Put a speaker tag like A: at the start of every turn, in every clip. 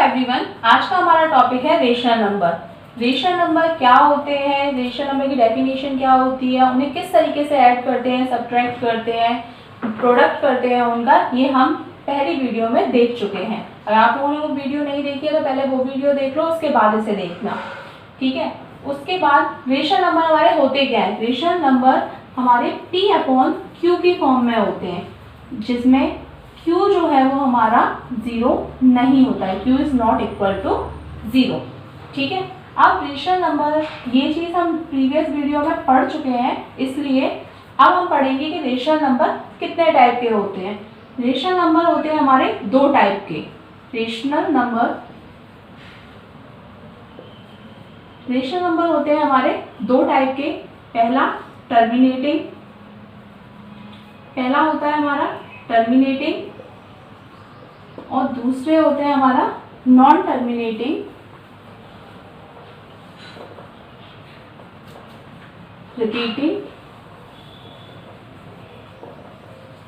A: Everyone, आज का हमारा टॉपिक है रेशनल नंबर। रेशनल नंबर क्या होते हैं, रेशनल नंबर की डेफिनेशन क्या होती है, उन्हें किस तरीके से ऐड करते हैं, सब्ट्रैक्ट करते हैं, प्रोडक्ट करते हैं उनका, ये हम पहली वीडियो में देख चुके हैं। अगर आप लोगों ने वो वीडियो नहीं देखी है तो पहले वो वीडियो देख लो, उसके बाद इसे देखना, ठीक है। उसके बाद रेशनल नंबर हमारे होते क्या है। रेशनल नंबर हमारे P/Q की फॉर्म में होते हैं, जिसमें Q जो है वो हमारा 0 नहीं होता है, Q is not equal to 0, ठीक है। अब रेशनल नंबर, ये चीज़ हम प्रीवियस वीडियो में पढ़ चुके हैं, इसलिए अब हम पढ़ेंगे कि रेशनल नंबर कितने टाइप के होते हैं। रेशनल नंबर होते हैं हमारे दो टाइप के। रेशनल नंबर होते हैं हमारे दो टाइप के। पहला होता है हमारा टर्मिनेटिंग और दूसरे होते हैं हमारा नॉन टर्मिनेटिंग, रिपीटिंग,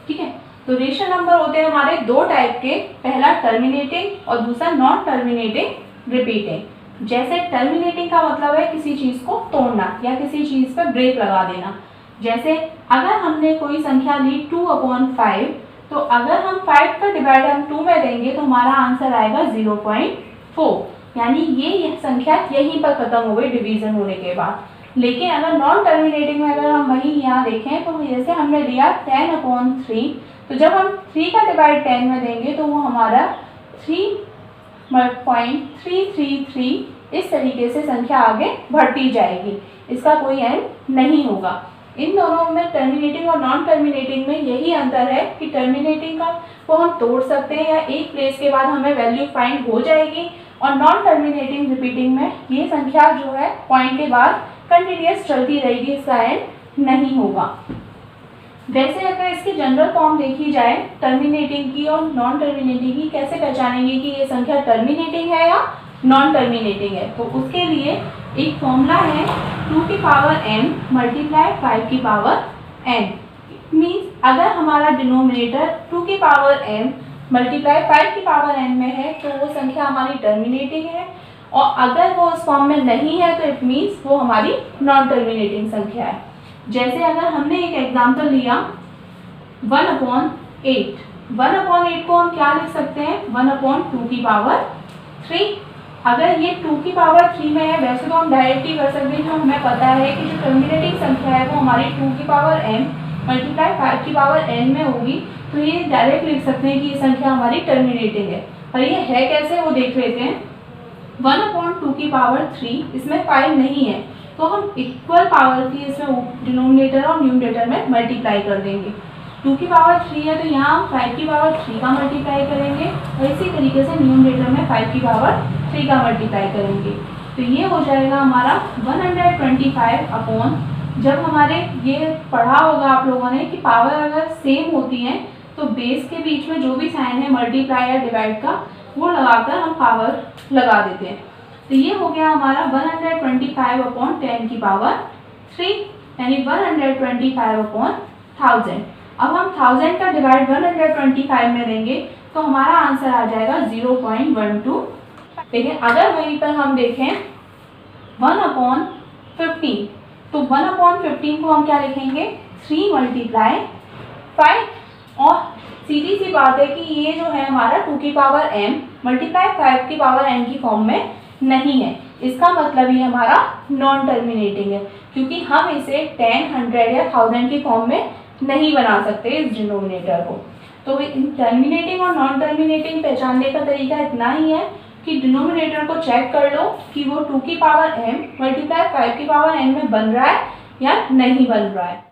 A: ठीक है। तो रेशनल नंबर होते हैं हमारे दो टाइप के, पहला टर्मिनेटिंग और दूसरा नॉन टर्मिनेटिंग, रिपीटिंग। जैसे टर्मिनेटिंग का मतलब है किसी चीज को तोड़ना या किसी चीज पर ब्रेक लगा देना। जैसे अगर हमने कोई संख्या ली 2/5, तो अगर हम 5 का डिवाइड हम 2 में देंगे तो हमारा आंसर आएगा 0.4, यानी ये संख्या यहीं पर खत्म हो गई डिवीजन होने के बाद। लेकिन अगर नॉन टर्मिनेटिंग में अगर हम वही यहाँ देखें तो जैसे हमने लिया 10/3, तो जब हम 3 का डिवाइड 10 में देंगे तो वो हमारा 3.333 इस तरीके से संख्या आगे बढ़ती जाएगी, इसका कोई एंड नहीं होगा। इन दोनों में टर्मिनेटिंग और नॉन टर्मिनेटिंग में यही अंतर है कि टर्मिनेटिंग का वो हम तोड़ सकते हैं या एक प्लेस के बाद हमें वैल्यू फाइंड हो जाएगी, और नॉन टर्मिनेटिंग रिपीटिंग में ये संख्या जो है पॉइंट के बाद कंटिन्यूअस चलती रहेगी, इसका एंड नहीं होगा। वैसे अगर इसकी जनरल फॉर्म देखी जाए टर्मिनेटिंग की और नॉन टर्मिनेटिंग की, कैसे पहचानेंगे कि ये संख्या टर्मिनेटिंग है या नॉन टर्मिनेटिंग है, तो उसके लिए एक फॉर्मूला है 2n मल्टीप्लाई 5n। मीन्स अगर हमारा डिनोमिनेटर 2n मल्टीप्लाई 5n में है तो वो संख्या हमारी टर्मिनेटिंग है, और अगर वो उस फॉर्म में नहीं है तो इट मीन्स वो हमारी नॉन टर्मिनेटिंग संख्या है। जैसे अगर हमने एक एग्जाम्पल लिया 1/8, 1/8 को हम क्या लिख सकते हैं, 1/2 अगर ये 2 में है, वैसे तो हम डायरेक्ट ही कर सकते हैं, जो हमें पता है कि जो टर्मिनेटिंग संख्या है वो हमारी 2n मल्टीप्लाई 5n में होगी, तो ये डायरेक्ट लिख सकते हैं कि ये संख्या हमारी टर्मिनेटिंग है। और ये है कैसे वो देख लेते हैं। 1/2, इसमें 5 नहीं है, तो हम इक्वल पावर की इसमें डिनोमिनेटर और न्यूमरेटर में मल्टीप्लाई कर देंगे। 2 है तो यहाँ हम 5 का मल्टीप्लाई करेंगे, और इसी तरीके से न्यूमरेटर में 5 का मल्टीप्लाई करेंगे, तो ये हो जाएगा हमारा 125 जब हमारे ये पढ़ा होगा आप लोगों ने कि पावर अगर सेम होती है तो बेस के बीच में जो भी साइन है मल्टीप्लाई या डिवाइड का, वो लगाकर हम पावर लगा देते हैं। तो ये हो गया हमारा 125/10⁻3, यानी 125/1000। अब हम 1000 का डिवाइड 125 में देंगे तो हमारा आंसर आ जाएगा 0.12। लेकिन अगर वहीं पर हम देखें 1/15, तो 1/15 को हम क्या लिखेंगे, 3 × 5, और सीधी सी बात है कि ये जो है हमारा 2n मल्टीप्लाई 5n की फॉर्म में नहीं है, इसका मतलब ये हमारा नॉन टर्मिनेटिंग है, क्योंकि हम इसे 10, 100 या 1000 की फॉर्म में नहीं बना सकते इस डिनोमिनेटर को। तो टर्मिनेटिंग और नॉन टर्मिनेटिंग पहचानने का तरीका इतना ही है कि डिनोमिनेटर को चेक कर लो कि वो 2n मल्टीप्लाई 5n में बन रहा है या नहीं बन रहा है।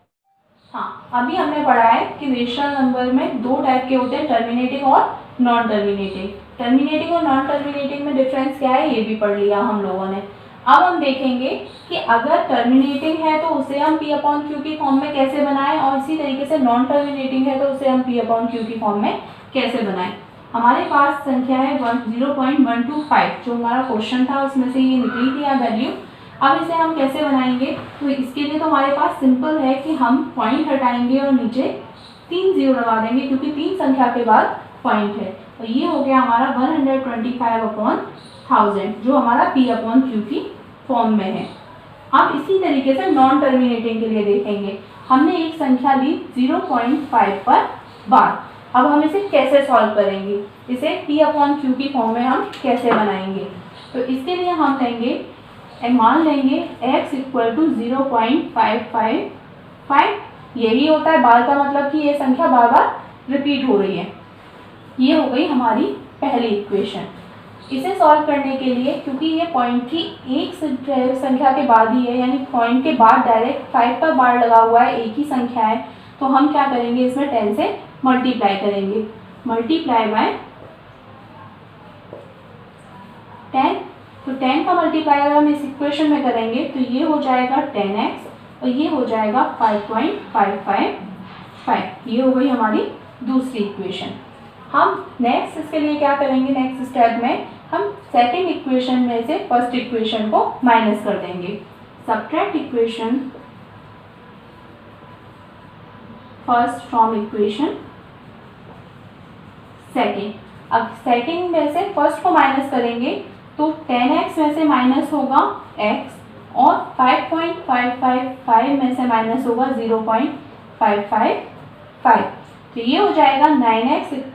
A: हाँ, अभी हमने पढ़ा है कि रेशनल नंबर में दो टाइप के होते हैं, टर्मिनेटिंग और नॉन टर्मिनेटिंग। टर्मिनेटिंग और नॉन टर्मिनेटिंग में डिफरेंस क्या है ये भी पढ़ लिया हम लोगों ने। अब हम देखेंगे कि अगर टर्मिनेटिंग है तो उसे हम P/Q की फॉर्म में कैसे बनाएं, और इसी तरीके से नॉन टर्मिनेटिंग है तो उसे हम P/Q की फॉर्म में कैसे बनाएं। हमारे पास संख्या है 0.125, जो हमारा क्वेश्चन था उसमें से ये निकली थी यहाँ वैल्यू। अब इसे हम कैसे बनाएंगे, तो इसके लिए तो हमारे पास सिंपल है कि हम पॉइंट हटाएंगे और नीचे 3 0 लगा देंगे, क्योंकि 3 संख्या के बाद पॉइंट है। और ये हो गया हमारा 125/1000 जो हमारा P/Q की फॉर्म में है। हम इसी तरीके से नॉन टर्मिनेटिंग के लिए देखेंगे। हमने एक संख्या ली 0.5 पर बार। अब हम इसे कैसे सॉल्व करेंगे, इसे P/Q की फॉर्म में हम कैसे बनाएंगे। तो इसके लिए हम लेंगे, मान लेंगे x = 0.555। यही होता है बार का मतलब कि ये संख्या बार बार रिपीट हो रही है। ये हो गई हमारी पहली इक्वेशन। इसे सॉल्व करने के लिए, क्योंकि ये पॉइंट की एक संख्या के बाद ही है, यानी पॉइंट के बाद डायरेक्ट 5 पर बार लगा हुआ है, एक ही संख्या है, तो हम क्या करेंगे, इसमें 10 से मल्टीप्लाई करेंगे। मल्टीप्लाई बाय 10, तो 10 का मल्टीप्लाई अगर हम इस इक्वेशन में करेंगे तो ये हो जाएगा 10x और ये हो जाएगा 5.555। ये हो गई हमारी दूसरी इक्वेशन। हम नेक्स्ट इसके लिए क्या करेंगे, नेक्स्ट स्टेप में हम सेकंड इक्वेशन में से फर्स्ट इक्वेशन को माइनस कर देंगे। Subtract equation first from equation second. अब सेकंड में से फर्स्ट को माइनस करेंगे तो 10x में से माइनस होगा x और 5.555 में से माइनस होगा 0.555। तो ये हो जाएगा 9x =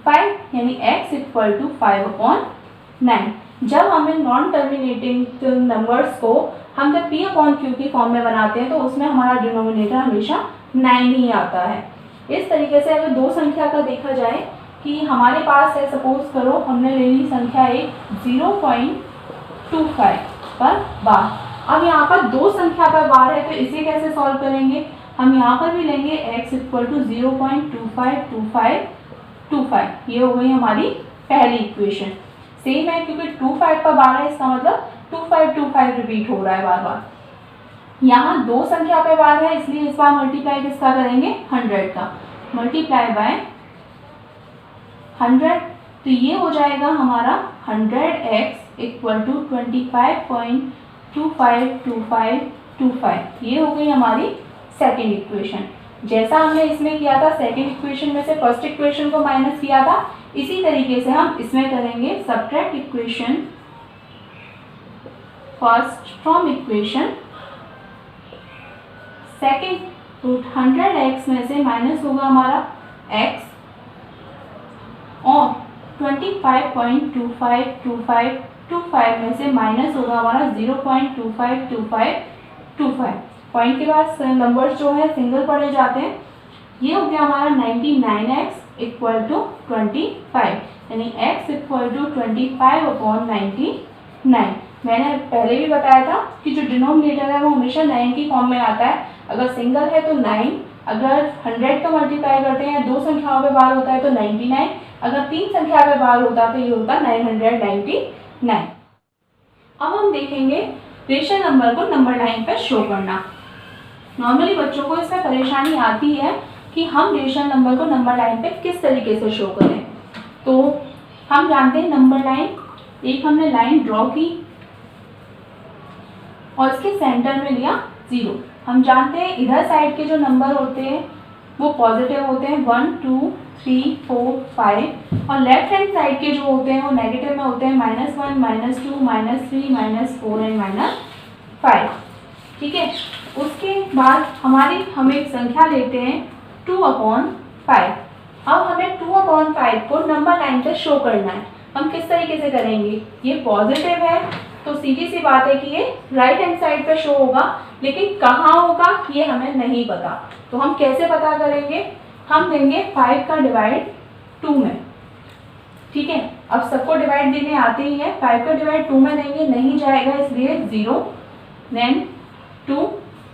A: 5, यानी x = 5/9। जब हमें नॉन टर्मिनेटिंग नंबर्स को हम जब P/Q की फॉर्म में बनाते हैं तो उसमें हमारा डिनोमिनेटर हमेशा 9 ही आता है। इस तरीके से अगर दो संख्या का देखा जाए कि हमारे पास है, सपोज करो हमने ले ली संख्या एक 0.25 पर बार। अब यहाँ पर दो संख्या पर बार है तो इसे कैसे सॉल्व करेंगे, हम यहाँ पर भी लेंगे x = 0.2525। ये हो गई हमारी पहली इक्वेशन। सेम है क्योंकि 25 पर बार है, इसका मतलब 2525 रिपीट हो रहा है बार बार। यहाँ दो संख्या पे बार है इसलिए इस बार मल्टीप्लाई किसका करेंगे, 100 का। मल्टीप्लाई बाय 100, तो ये हो जाएगा हमारा 100x = 25.2525। ये हो गई हमारी सेकेंड इक्वेशन। जैसा हमने इसमें किया था, सेकेंड इक्वेशन में से फर्स्ट इक्वेशन को माइनस किया था, इसी तरीके से हम इसमें करेंगे। Subtract equation first from equation second. तो 100x में से माइनस होगा हमारा x और 25.2525 में से माइनस होगा हमारा 0.2525। पॉइंट के बाद नंबर्स जो है सिंगल पढ़े जाते हैं। ये हो गया हमारा 99x = 25, यानी x = 25/99। मैंने पहले भी बताया था कि जो डिनोमिनेटर है वो हमेशा 9 की फॉर्म में आता है। अगर सिंगल है तो 9, अगर 100 का मल्टीप्लाई करते हैं, दो संख्याओं पे बार होता है तो 99, अगर तीन संख्या पे बार होता है तो ये होता 999। अब हम देखेंगे रेशनल नंबर को नंबर लाइन पर शो करना। नॉर्मली बच्चों को इसमें परेशानी आती है कि हम रेशनल नंबर को नंबर लाइन पे किस तरीके से शो करें। तो हम जानते हैं नंबर लाइन, एक हमने लाइन ड्रॉ की और इसके सेंटर में लिया 0। हम जानते हैं इधर साइड के जो नंबर होते हैं वो पॉजिटिव होते हैं, 1 2 3 4 5, और लेफ्ट हैंड साइड के जो होते हैं वो नेगेटिव में होते हैं, -1 -2 -3 -4 एंड -5। ठीक है, उसके बाद हम एक संख्या लेते हैं 2/5। अब हमें 2/5 को नंबर लाइन पे शो करना है। हम किस तरीके से करेंगे, ये पॉजिटिव है तो सीधी सी बात है कि ये राइट हैंड साइड पे शो होगा, लेकिन कहाँ होगा ये हमें नहीं पता। तो हम कैसे पता करेंगे, हम देंगे 5 का डिवाइड 2 में। ठीक है, अब सबको डिवाइड देने आते ही है, 5 का डिवाइड 2 में देंगे, नहीं जाएगा इसलिए 0, देन 2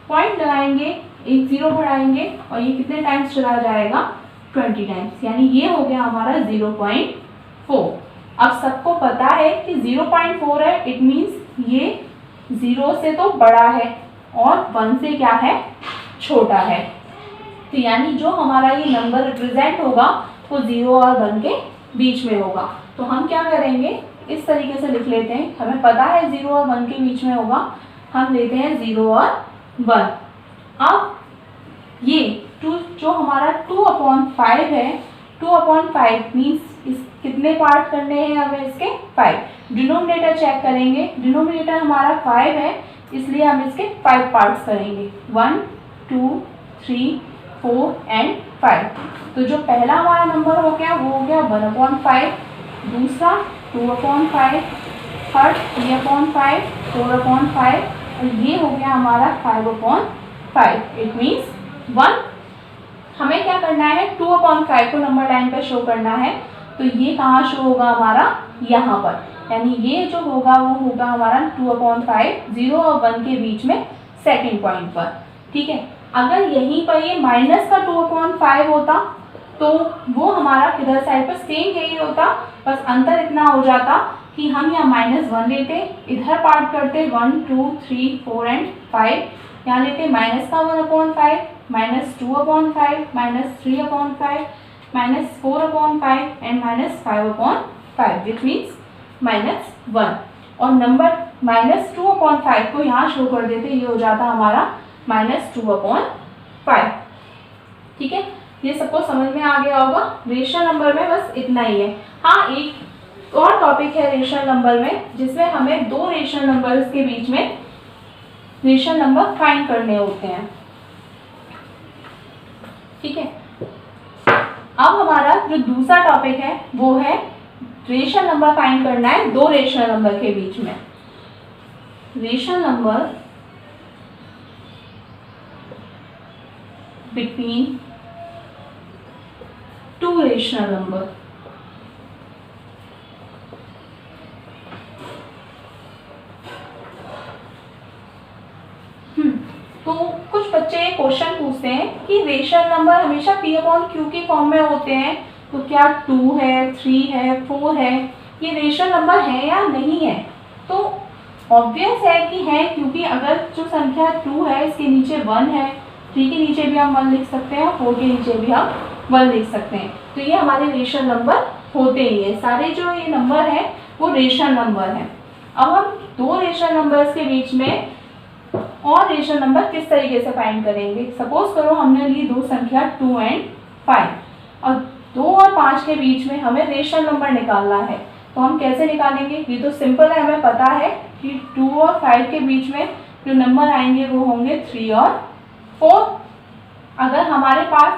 A: पॉइंट लगाएंगे, एक 0 बढ़ाएंगे और ये कितने टाइम्स चला जाएगा, 20 टाइम्स, यानी ये हो गया हमारा 0.4। अब सबको पता है कि 0.4 है, इट मीन्स ये 0 से तो बड़ा है और 1 से क्या है, छोटा है। तो यानी जो हमारा ये नंबर रिप्रेजेंट होगा वो 0 और 1 के बीच में होगा। तो हम क्या करेंगे, इस तरीके से लिख लेते हैं, हमें पता है 0 और 1 के बीच में होगा, हम लेते हैं 0 और 1। अब ये जो हमारा 2/5 है, 2/5 मीन्स इस कितने पार्ट करने हैं हमें इसके 5। डिनोमिनेटर चेक करेंगे, डिनोमिनेटर हमारा 5 है इसलिए हम इसके 5 पार्ट्स करेंगे, 1 2 3 4 एंड 5। तो जो पहला हमारा नंबर हो गया वो हो गया 1/5, दूसरा 2/5, थर्ड 3/5, 4/5 और ये हो गया हमारा 5/5। इट मीन्स 1 हमें क्या करना है 2/5 को नंबर लाइन पर शो करना है, तो ये कहाँ शो होगा हमारा यहाँ पर, यानी ये जो होगा वो होगा हमारा 2/5 0 और 1 के बीच में सेकंड पॉइंट पर। ठीक है, अगर यहीं पर ये माइनस का 2/5 होता तो वो हमारा किधर साइड पर सेम यही होता, बस अंतर इतना हो जाता कि हम यहाँ -1 लेते, इधर पार्ट करते 1 2 3 4 एंड 5, यहाँ लेते माइनस का 1/5, -2/5, -3/5, -4/5 एंड -5/5 विच मीन्स -1। और नंबर -2/5 को यहाँ शो कर देते, ये हो जाता हमारा -2/5। ठीक है, ये सबको समझ में आ गया होगा। रेशनल नंबर में बस इतना ही है। हाँ, एक और टॉपिक है रेशनल नंबर में जिसमें हमें दो रेशनल नंबर्स के बीच में रेशनल नंबर फाइंड करने होते हैं। ठीक है, अब हमारा जो दूसरा टॉपिक है वो है रेशनल नंबर फाइंड करना है दो रेशनल नंबर के बीच में। Rational number between two rational number. तो कुछ बच्चे क्वेश्चन पूछते हैं कि रेशनल नंबर हमेशा P/Q की फॉर्म में होते हैं, तो क्या 2 है 3 है 4 है, ये रेशनल नंबर है या नहीं है? तो ऑब्वियस है कि है, क्योंकि अगर जो संख्या 2 है इसके नीचे 1 है, 3 के नीचे भी हम 1 लिख सकते हैं, 4 के नीचे भी हम 1 लिख सकते हैं, तो ये हमारे रेशनल नंबर होते ही हैं। सारे जो ये नंबर है वो रेशनल नंबर हैं। अब हम दो रेशनल नंबर्स के बीच में और रेशनल नंबर किस तरीके से फाइंड करेंगे। सपोज करो हमने ली दो संख्या 2 एंड 5 और 2 और 5 के बीच में हमें रेशनल नंबर निकालना है, तो हम कैसे निकालेंगे? ये तो सिंपल है, हमें पता है कि 2 और 5 के बीच में जो नंबर आएंगे वो होंगे 3 और 4। अगर हमारे पास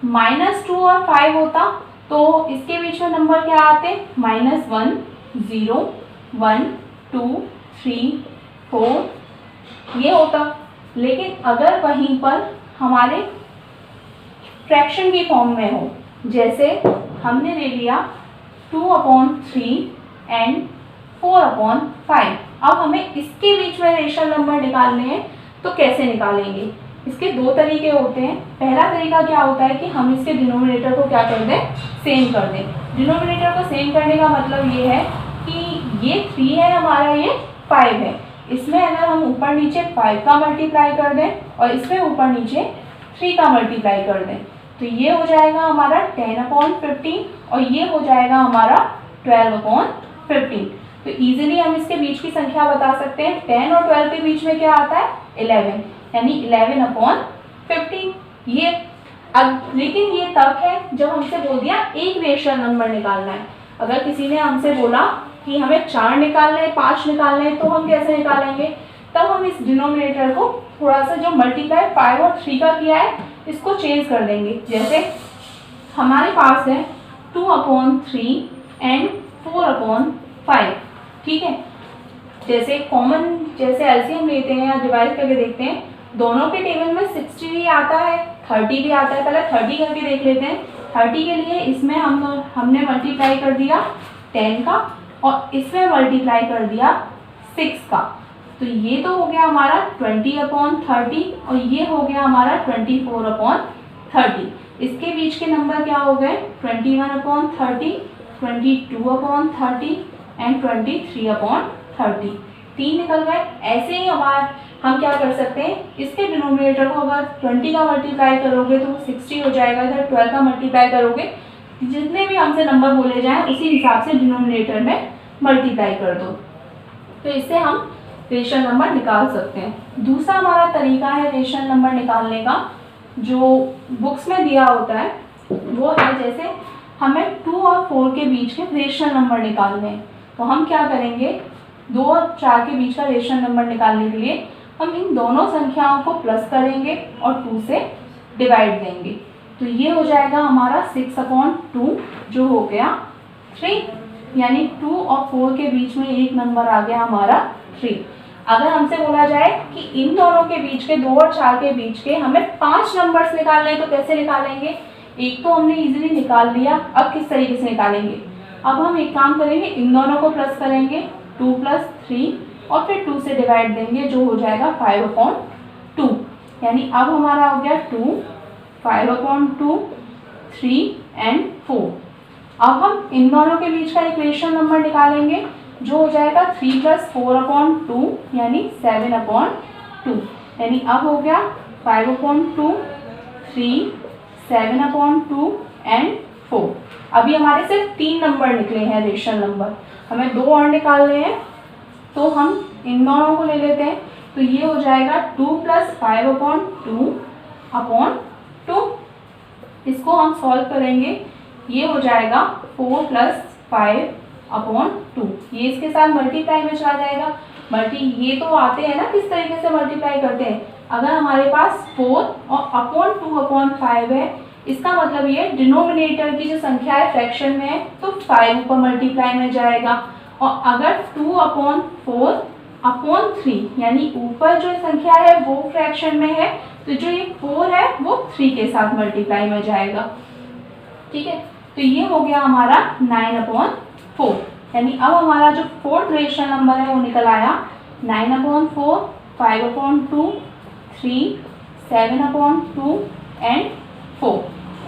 A: -2 और 5 होता तो इसके बीच में नंबर क्या आते? -1 0 1 2 3 4 ये होता। लेकिन अगर वहीं पर हमारे फ्रैक्शन की फॉर्म में हो, जैसे हमने ले लिया 2/3 एंड 4/5, अब हमें इसके बीच में रेशनल नंबर निकालने हैं, तो कैसे निकालेंगे? इसके दो तरीके होते हैं। पहला तरीका क्या होता है कि हम इसके डिनोमिनेटर को क्या कर दें? सेम कर दें। डिनोमिनेटर को सेम करने का मतलब ये है कि ये 3 है हमारा, ये 5 है, इसमें अगर हम ऊपर नीचे 5 का मल्टीप्लाई कर दें और इसमें ऊपर नीचे 3 का मल्टीप्लाई कर दें, तो ये हो जाएगा हमारा 10/15 और ये हो जाएगा हमारा 12/15। तो इजीली हम इसके बीच की संख्या बता सकते हैं। 10 और 12 के बीच में क्या आता है? 11, यानी 11/15। ये अब लेकिन ये तब है जब हमसे बोल दिया एक रेशनल नंबर निकालना है। अगर किसी ने हमसे बोला कि हमें 4 निकालने हैं 5 निकालने हैं, तो हम कैसे निकालेंगे? तब हम इस डिनोमिनेटर को थोड़ा सा जो मल्टीप्लाई 5 और 3 का किया है इसको चेंज कर देंगे। जैसे हमारे पास है 2/3 एंड 4/5। ठीक है, जैसे कॉमन जैसे एलसीएम लेते हैं या डिवाइड करके देखते हैं, दोनों के टेबल में 60 भी आता है 30 भी आता है। पहले 30 करके देख लेते हैं। 30 के लिए इसमें हमने मल्टीप्लाई कर दिया 10 का और इसमें मल्टीप्लाई कर दिया 6 का, तो ये तो हो गया हमारा 20/30 और ये हो गया हमारा 24/30। इसके बीच के नंबर क्या हो गए? 21/30, 22/30 एंड 23/30। 3 निकल गए। ऐसे ही हम क्या कर सकते हैं, इसके डिनोमिनेटर को अगर 20 का मल्टीप्लाई करोगे तो 60 हो जाएगा, इधर 12 का मल्टीप्लाई करोगे, जितने भी हमसे नंबर बोले जाएं उसी हिसाब से डिनोमिनेटर में मल्टीप्लाई कर दो, तो इससे हम रेशनल नंबर निकाल सकते हैं। दूसरा हमारा तरीका है रेशनल नंबर निकालने का, जो बुक्स में दिया होता है वो है, जैसे हमें 2 और 4 के बीच के रेशनल नंबर निकालने हैं। तो हम क्या करेंगे, 2 और 4 के बीच का रेशनल नंबर निकालने के लिए हम इन दोनों संख्याओं को प्लस करेंगे और 2 से डिवाइड देंगे। तो ये हो जाएगा हमारा 6/2 जो हो गया 3, यानी 2 और 4 के बीच में एक नंबर आ गया हमारा 3। अगर हमसे बोला जाए कि इन दोनों के बीच के 2 और 4 के बीच के हमें 5 नंबर्स निकालने हैं तो कैसे निकालेंगे। एक तो हमने इजीली निकाल लिया, अब किस तरीके से निकालेंगे। अब हम एक काम करेंगे, इन दोनों को प्लस करेंगे 2 + 3 और फिर 2 से डिवाइड देंगे जो हो जाएगा 5/2, यानी अब हमारा हो गया 2, 5/2, 3 एंड 4। अब हम इन दोनों के बीच का एक रेशनल नंबर निकालेंगे जो हो जाएगा 3 + 4/2 यानी 7/2, यानी अब हो गया 5/2, 3, 7/2 एंड 4। अभी हमारे सिर्फ 3 नंबर निकले हैं रेशनल नंबर, हमें 2 और निकालने हैं तो हम इन दोनों को ले लेते हैं। तो ये हो जाएगा 2 + 5/2/2। इसको हम सॉल्व करेंगे, ये हो जाएगा 4 + 5/2। ये इसके साथ मल्टीप्लाई में चला जाएगा। ये तो आते हैं ना किस तरीके से मल्टीप्लाई करते हैं। अगर हमारे पास 4 और /2/5 है, इसका मतलब ये डिनोमिनेटर की जो संख्या है फ्रैक्शन में है तो 5 ऊपर मल्टीप्लाई में जाएगा। और अगर 2/4/3 यानी ऊपर जो संख्या है वो फ्रैक्शन में है तो जो ये 4 है वो 3 के साथ मल्टीप्लाई में जाएगा। ठीक है, तो ये हो गया हमारा 9/4, यानी अब हमारा जो 4th रेशनल नंबर है वो निकल आया 9/4, 5/2, 3, 7/2 एंड 4।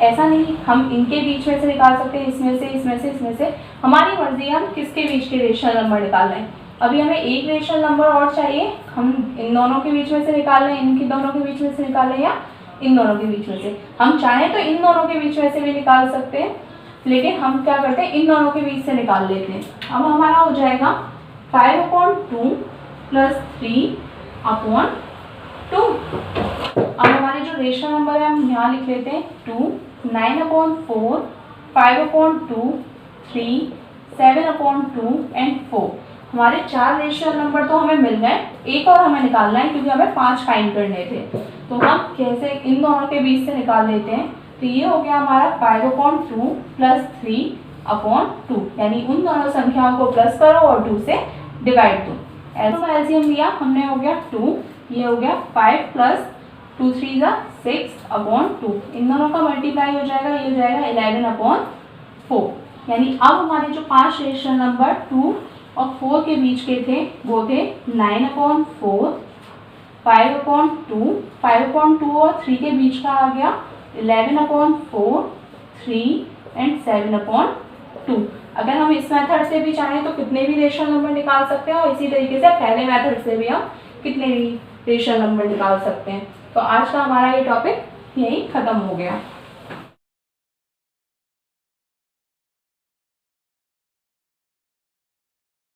A: ऐसा नहीं, हम इनके बीच में से निकाल सकते हैं, इसमें से, इसमें से, इसमें से, हमारी मर्जी है हम किसके बीच के रेशनल नंबर निकाल रहे हैं। अभी हमें एक रेशनल नंबर और चाहिए, हम इन दोनों के बीच में से निकाल रहे हैं, इनके दोनों के बीच में से निकाल रहे हैं या इन दोनों के बीच में से। हम चाहें तो इन दोनों के बीच में से भी निकाल सकते हैं, लेकिन हम क्या करते हैं, इन दोनों के बीच से निकाल लेते हैं। अब हमारा हो जाएगा 5/2 + 3/2। अब हमारे जो रेशनल नंबर है हम यहाँ लिख लेते हैं 2, 9/4, 5/2, 3, 7/2 एंड 4। हमारे 4 रेशनल नंबर तो हमें मिल गए, एक और हमें निकालना है क्योंकि हमें 5 फाइंड करने थे। तो हम कैसे इन दोनों के बीच से निकाल लेते हैं। तो ये हो गया हमारा 5/2 + 3/2, यानी उन दोनों संख्याओं को प्लस करो और 2 से डिवाइड दो। ऐसा एलसीएम लिया हमने, हो गया 2, ये हो गया 5 + 2 3 = 6/2। इन दोनों का मल्टीप्लाई हो जाएगा, ये हो जाएगा 11/4। यानी अब हमारे जो 5 रेशनल नंबर 2 और 4 के बीच के थे वो थे 9/4, 5/2, 5/2 और 3 के बीच का आ गया 11/4, 3 एंड 7/2। अगर हम इस मेथड से भी चाहें तो कितने भी रेशनल नंबर निकाल सकते हैं और इसी तरीके से पहले मेथड से भी हम कितने भी रेशनल नंबर निकाल सकते हैं। तो आज का हमारा ये टॉपिक यही खत्म हो गया।